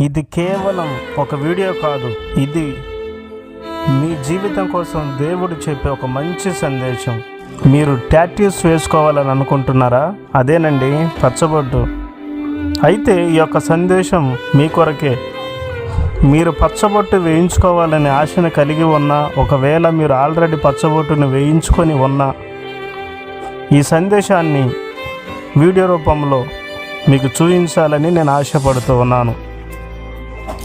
ఇది కేవలం ఒక వీడియో కాదు, ఇది మీ జీవితం కోసం దేవుడు చెప్పే ఒక మంచి సందేశం. మీరు టాటూస్ వేసుకోవాలని అనుకుంటున్నారా? అదేనండి, పచ్చబొట్టు. అయితే ఈ యొక్క సందేశం మీ కొరకే. మీరు పచ్చబొట్టు వేయించుకోవాలనే ఆశను కలిగి ఉన్నా, ఒకవేళ మీరు ఆల్రెడీ పచ్చబొట్టును వేయించుకొని ఉన్నా, ఈ సందేశాన్ని వీడియో రూపంలో మీకు చూపించాలని నేను ఆశపడుతూ ఉన్నాను.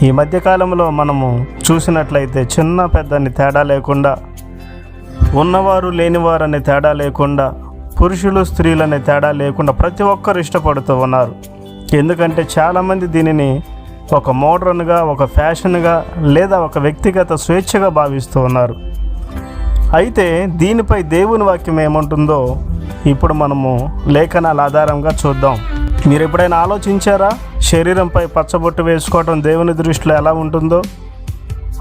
ఈ మధ్యకాలంలో మనము చూసినట్లయితే చిన్న పెద్దని తేడా లేకుండా, ఉన్నవారు లేనివారు అనే తేడా లేకుండా, పురుషులు స్త్రీలు అనే తేడా లేకుండా ప్రతి ఒక్కరు ఇష్టపడుతూ ఉన్నారు. ఎందుకంటే చాలామంది దీనిని ఒక మోడర్న్గా, ఒక ఫ్యాషన్గా లేదా ఒక వ్యక్తిగత స్వేచ్ఛగా భావిస్తూ ఉన్నారు. అయితే దీనిపై దేవుని వాక్యం ఏముంటుందో ఇప్పుడు మనము లేఖనాల ఆధారంగా చూద్దాం. మీరు ఎప్పుడైనా ఆలోచించారా? శరీరంపై పచ్చబొట్టు వేసుకోవడం దేవుని దృష్టిలో ఎలా ఉంటుందో?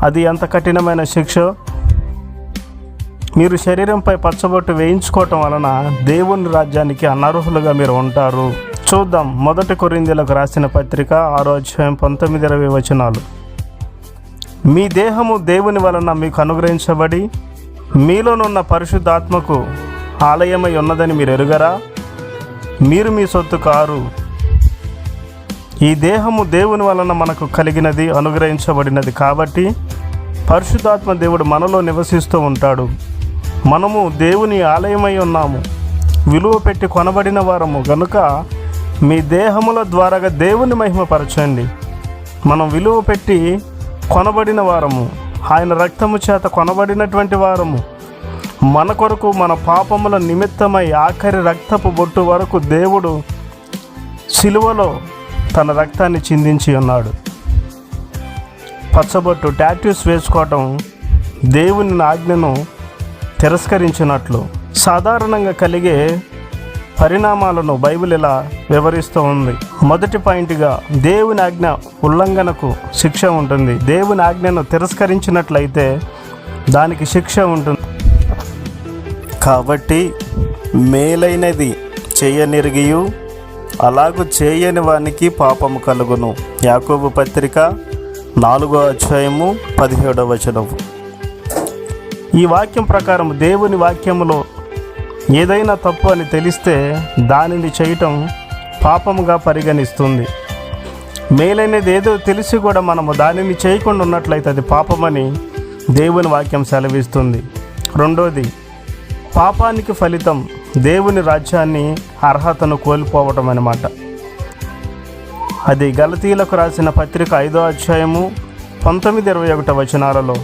అది ఎంత కఠినమైన శిక్ష. మీరు శరీరంపై పచ్చబొట్టు వేయించుకోవటం వలన దేవుని రాజ్యానికి అనర్హులుగా మీరు ఉంటారు. చూద్దాం. 1 కొరింథీయులకు రాసిన పత్రిక 6వ అధ్యాయం 19-20 వచనాలు. మీ దేహము దేవుని వలన మీకు అనుగ్రహించబడి మీలోనున్న పరిశుద్ధాత్మకు ఆలయమై ఉన్నదని మీరు ఎరుగరా? మీరు మీ సొత్తు కారు. ఈ దేహము దేవుని వలన మనకు కలిగినది, అనుగ్రహించబడినది. కాబట్టి పరిశుద్ధాత్మ దేవుడు మనలో నివసిస్తూ ఉంటాడు. మనము దేవుని ఆలయమై ఉన్నాము, విలువ పెట్టి కొనబడిన వారము గనుక మీ దేహముల ద్వారాగా దేవుని మహిమపరచండి. మనం విలువ పెట్టి కొనబడిన వారము, ఆయన రక్తము చేత కొనబడినటువంటి వారము. మన కొరకు, మన పాపముల నిమిత్తమై ఆఖరి రక్తపు బొట్టు వరకు దేవుడు సిలువలో తన రక్తాన్ని చిందించి ఉన్నాడు. పచ్చబొట్టు, టాటూస్ వేసుకోవటం దేవుని ఆజ్ఞను తిరస్కరించినట్లు. సాధారణంగా కలిగే పరిణామాలను బైబిల్ ఇలా వివరిస్తూ ఉంది. మొదటి పాయింట్గా, దేవుని ఆజ్ఞ ఉల్లంఘనకు శిక్ష ఉంటుంది. దేవుని ఆజ్ఞను తిరస్కరించినట్లయితే దానికి శిక్ష ఉంటుంది. కాబట్టి మేలైనది చేయనిరిగియు అలాగూ చేయని వానికి పాపము కలుగును. యాకోబు పత్రిక 4వ అధ్యాయము 17వ వచనము. ఈ వాక్యం ప్రకారం దేవుని వాక్యములో ఏదైనా తప్పు అని తెలిస్తే దానిని చేయటం పాపముగా పరిగణిస్తుంది. మేలైనది ఏదో తెలిసి కూడా మనము దానిని చేయకుండా ఉన్నట్లయితే అది పాపమని దేవుని వాక్యం సెలవిస్తుంది. రెండోది, పాపానికి ఫలితం దేవుని రాజ్యాన్ని, అర్హతను కోల్పోవటం అన్నమాట. అది గలతీయులకు రాసిన పత్రిక 5వ అధ్యాయము 19-21 వచనాలలో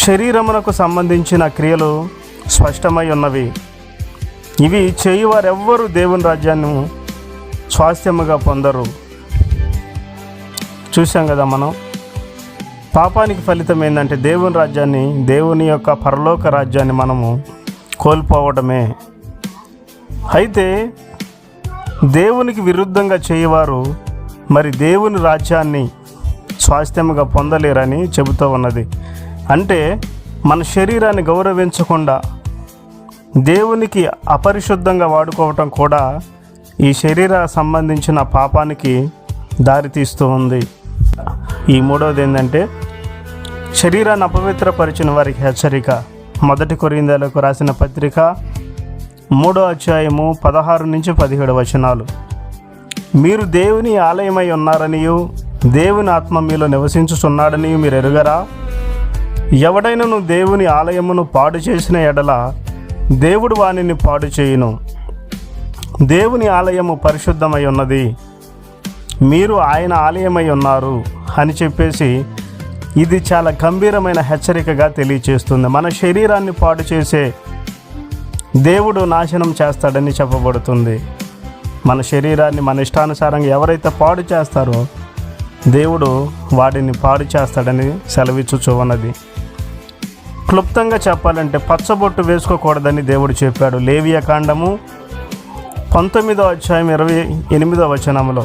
శరీరమునకు సంబంధించిన క్రియలు స్పష్టమై ఉన్నవి. ఇవి చేయువారెవ్వరూ దేవుని రాజ్యాన్ని స్వాస్థ్యముగా పొందరు. చూసాం కదా మనం. పాపానికి ఫలితం ఏంటంటే దేవుని రాజ్యాన్ని, దేవుని యొక్క పరలోక రాజ్యాన్ని మనము కోల్పోవడమే. అయితే దేవునికి విరుద్ధంగా చేయవారు మరి దేవుని రాజ్యాన్ని స్వాస్థ్యముగా పొందలేరని చెబుతూ ఉన్నది. అంటే మన శరీరాన్ని గౌరవించకుండా దేవునికి అపరిశుద్ధంగా వాడుకోవటం కూడా ఈ శరీర సంబంధించిన పాపానికి దారితీస్తూ ఉంది. ఈ మూడవది ఏంటంటే శరీరాన్ని అపవిత్రపరిచిన వారికి హెచ్చరిక. 1 కొరింథీయులకు రాసిన పత్రిక 3వ అధ్యాయము 16-17 వచనాలు. మీరు దేవుని ఆలయమై ఉన్నారనియు దేవుని ఆత్మ మీలో నివసించుచున్నాడనియు మీరు ఎరుగరా? ఎవడైనను దేవుని ఆలయమును పాడు చేసిన ఎడల దేవుడు వానిని పాడు చేయును. దేవుని ఆలయము పరిశుద్ధమై ఉన్నది, మీరు ఆయన ఆలయమై ఉన్నారు అని చెప్పేసి ఇది చాలా గంభీరమైన హెచ్చరికగా తెలియచేస్తుంది. మన శరీరాన్ని పాడు చేసే దేవుడు నాశనం చేస్తాడని చెప్పబడుతుంది. మన శరీరాన్ని మన ఇష్టానుసారంగా ఎవరైతే పాడు చేస్తారో దేవుడు వాడిని పాడు చేస్తాడని సెలవిచ్చుచూ ఉన్నది. క్లుప్తంగా చెప్పాలంటే పచ్చబొట్టు వేసుకోకూడదని దేవుడు చెప్పాడు. లేవియా కాండము 19వ అధ్యాయం 28వ వచనంలో,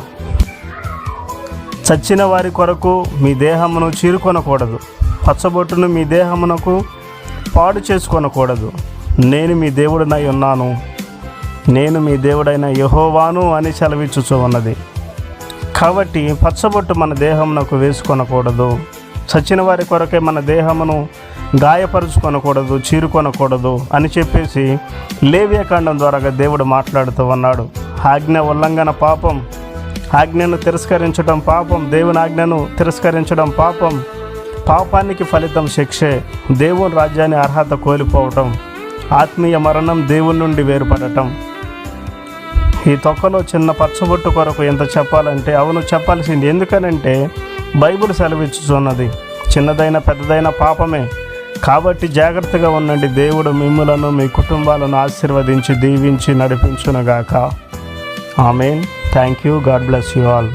చచ్చిన వారి కొరకు మీ దేహమును చీరుకొనకూడదు, పచ్చబొట్టును మీ దేహమునకు పాడు చేసుకొనకూడదు, నేను మీ దేవుడినై ఉన్నాను, నేను మీ దేవుడైన యెహోవాను అని సెలవిచ్చుచూ ఉన్నది. కాబట్టి పచ్చబొట్టు మన దేహమునకు వేసుకొనకూడదు. చచ్చిన వారి కొరకే మన దేహమును గాయపరుచుకొనకూడదు, చీరుకొనకూడదు అని చెప్పేసి లేవ్యకాండం ద్వారా దేవుడు మాట్లాడుతూ ఉన్నాడు. ఆజ్ఞ ఉల్లంఘన పాపం, ఆజ్ఞను తిరస్కరించడం పాపం, దేవుని ఆజ్ఞను తిరస్కరించడం పాపం. పాపానికి ఫలితం శిక్షే, దేవుని రాజ్యాన్ని అర్హత కోల్పోవటం, ఆత్మీయ మరణం, దేవుని నుండి వేరుపడటం. ఈ తొక్కలో చిన్న పచ్చబొట్టు కొరకు ఎంత చెప్పాలంటే అవును చెప్పాల్సింది. ఎందుకనంటే బైబిల్ సెలవిచ్చుచున్నది, చిన్నదైన పెద్దదైన పాపమే. కాబట్టి జాగ్రత్తగా ఉండండి. దేవుడు మిమ్ములను మీ కుటుంబాలను ఆశీర్వదించి దీవించి నడిపించునుగాక. Amen. Thank you. God bless you all.